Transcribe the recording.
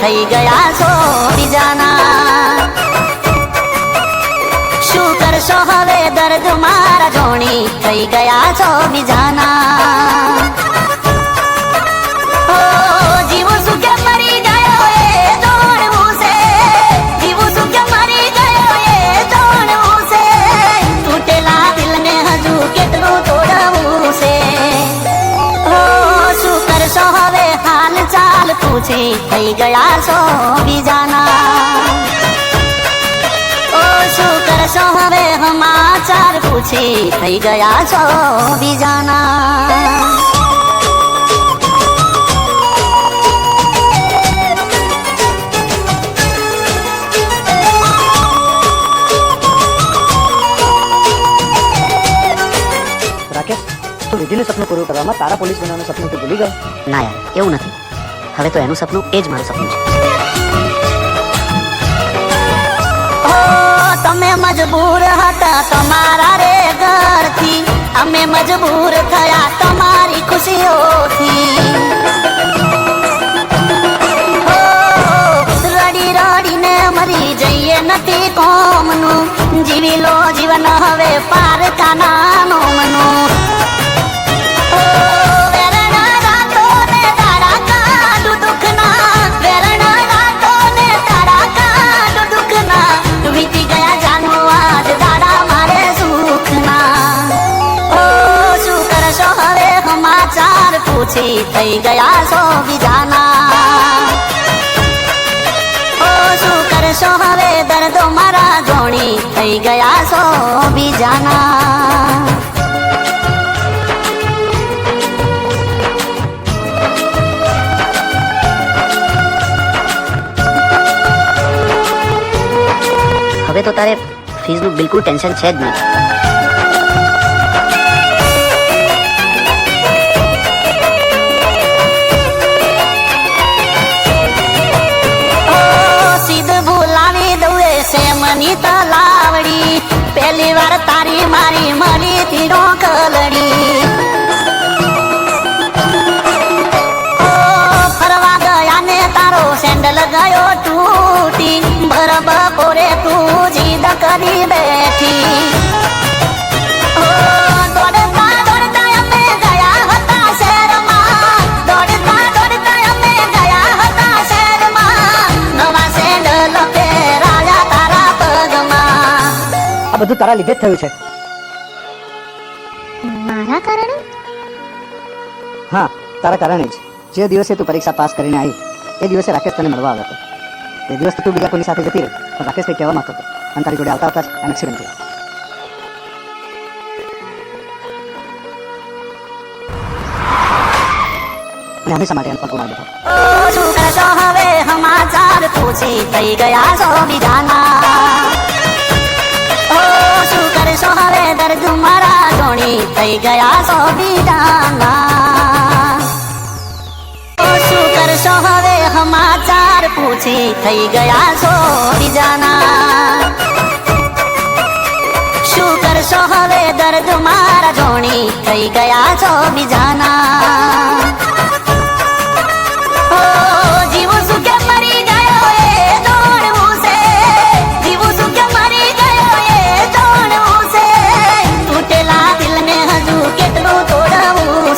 થઈ ગયા છો બીજાના શું કરશો હવે દર્દ મારા જોણી થઈ ગયા છો બીજાના જીવું શું કે મરી ગયો એ જોડવું છે જીવું શું કે મરી ગયો એ જોડવું છે તૂટેલા દિલને હજુ કેટલું તોડવું છે શું કરશો હવે હાલ ચાલ પૂછી થઈ ગયા છો બીજાના શું કરશો હવે સમાચાર પૂછી થઈ ગયા છો બીજાના રાકેશ તું વિધિનું સપનું પૂરું કરવામાં તારા પોલીસ બનવાનું સપનું તું ભૂલી ગયો? ના યાર એવું નથી હવે તો એનું સપનું એ જ મારું સપનું છે તમે મજબૂર હતા તમારા રે ઘરથી અમે મજબૂર થયા તમારી ખુશીઓથી રડી રડીને મરી જઈએ નથી કોમનું જીવી લો જીવન હવે પારકાના મનું પૂછી થઈ ગયા છો બીજાના શું કરશો હવે દર્દો મારા જોણી થઈ ગયા છો બીજાના હવે તો તારે ફીસનું બિલકુલ ટેન્શન છે જ નહીં મની તલાવડી પહેલી વાર તારી મારી મળી થી રોકલડી ફરવા ગયા ને તારો સેન્ડલ ગયો તૂટી બપોરે તું જીદ કરી બેઠી બધું તારા લીધે જ થયું છે મારા કારણે? હા તારા કારણે જ જે દિવસે તું પરીક્ષા પાસ કરીને આવી એ દિવસે રાકેશ તને મળવા આવ્યો હતો એ દિવસ તું બીજા કોઈની સાથે જતી રહી પણ રાકેશ કંઈ કહેવા માંગતો હતો અને તારી જોડે આવતા આવતા જ એક્સિડન્ટ થયો અને હંમેશા માટે એમ પણ ઉડાવી દીધો શું કરશો હવે સમાચાર પૂછી થઈ ગયા છો બીજાના શું કરશો હવે દર્દ મારા જોણી થઈ ગયા છો બીજાના શું કરશો હવે સમાચાર પૂછી થઈ ગયા છો બીજાના શું કરશો હવે દર્દ મારા જોણી થઈ ગયા છો બીજાના